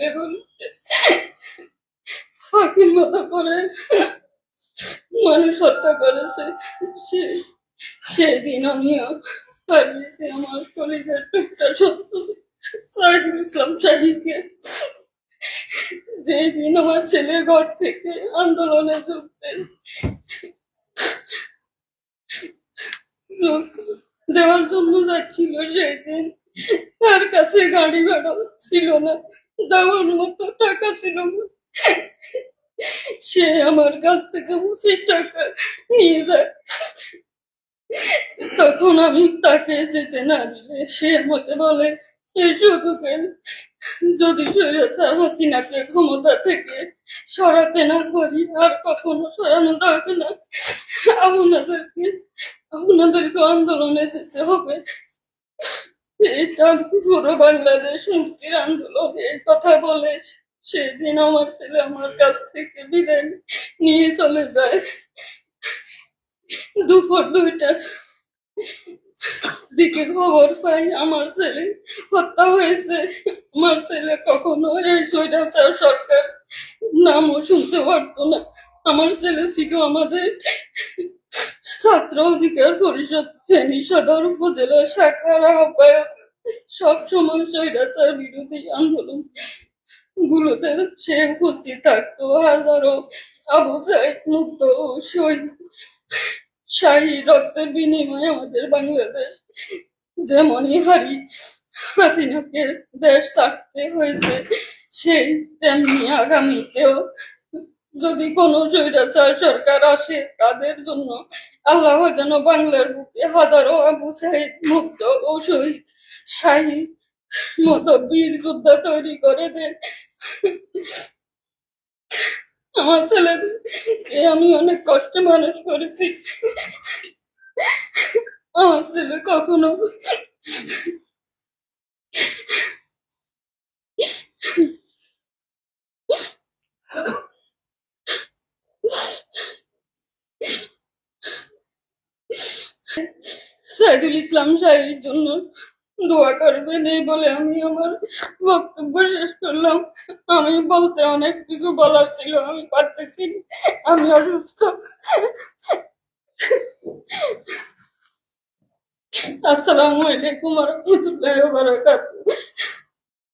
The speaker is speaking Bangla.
দেখুন ফাঁকির মতো করে মানুষ হত্যা করেছে। সেদিন আমিও হারিয়েছি আমার কলিজার টুকটা সত্য সাইদুল ইসলাম শাহীকে। যেদিন আমার ছেলে ঘর থেকে আন্দোলনে যোগ দেওয়ার জন্য যাচ্ছিল, সেই দিন তার কাছে গাড়ি ভাড়া ছিল না, যাওয়ার মতো টাকা ছিল না। সে আমার কাছ থেকে 25 টাকা নিয়ে যায়। তখন আমি তাকে যেতে না দিলে সে আমাকে বলে, এই সুযোগে যদি স্বৈরাচার হাসিনাকে ক্ষমতা থেকে সরাতে না পারি আর কখনো সরানো যাবে না, আপনাদেরকে আন্দোলনে যেতে হবে। এটা পুরো বাংলাদেশ মুক্তির আন্দোলন। এই কথা বলে সেদিন আমার ছেলে আমার কাছ থেকে বিদায় নিয়ে চলে যায়। দুপুর 2টার দিকে খবর পাই আমার ছেলে হত্যা হয়েছে। আমার ছেলে কখনো এই স্বৈরাচার সরকার নামও শুনতে পারতো না। আমার ছেলে ছিল আমাদের ছাত্র অধিকার পরিষদ ফেনী সদর উপজেলার শাখার আহ্বায়ক। সবসময় স্বৈরাচার বিরোধী আন্দোলন গুলোতে সে উপস্থিত থাকতো। হাজারো আবু সাইদ মুক্ত ও শাহী রক্তের বিনিময়ে আমাদের বাংলাদেশ যেমনই হাসিনাকে দেশ ছাড়তে হয়েছে, সেই তেমনি আগামীতেও যদি কোনো স্বৈরাচার সরকার আসে তাদের জন্য আল্লাহ যেন বাংলার বুকে হাজারো আবু সাইদ মুক্ত ও শহীদ শাহী মতো বীর যোদ্ধা তৈরি করে দেন। আমার ছেলেকে আমি অনেক কষ্টে মানুষ করেছি। আমার ছেলে কখনো সাইদুল ইসলাম শাহীর জন্য দোয়া করবেন এই বলে আমি আমার বক্তব্য শেষ করলাম। আমি বলতে অনেক কিছু বলার ছিল, আমি পারতেছি, আমি অসুস্থ। আসসালামু আলাইকুম ওয়া রাহমাতুল্লাহি ওয়া বারাকাতুহু।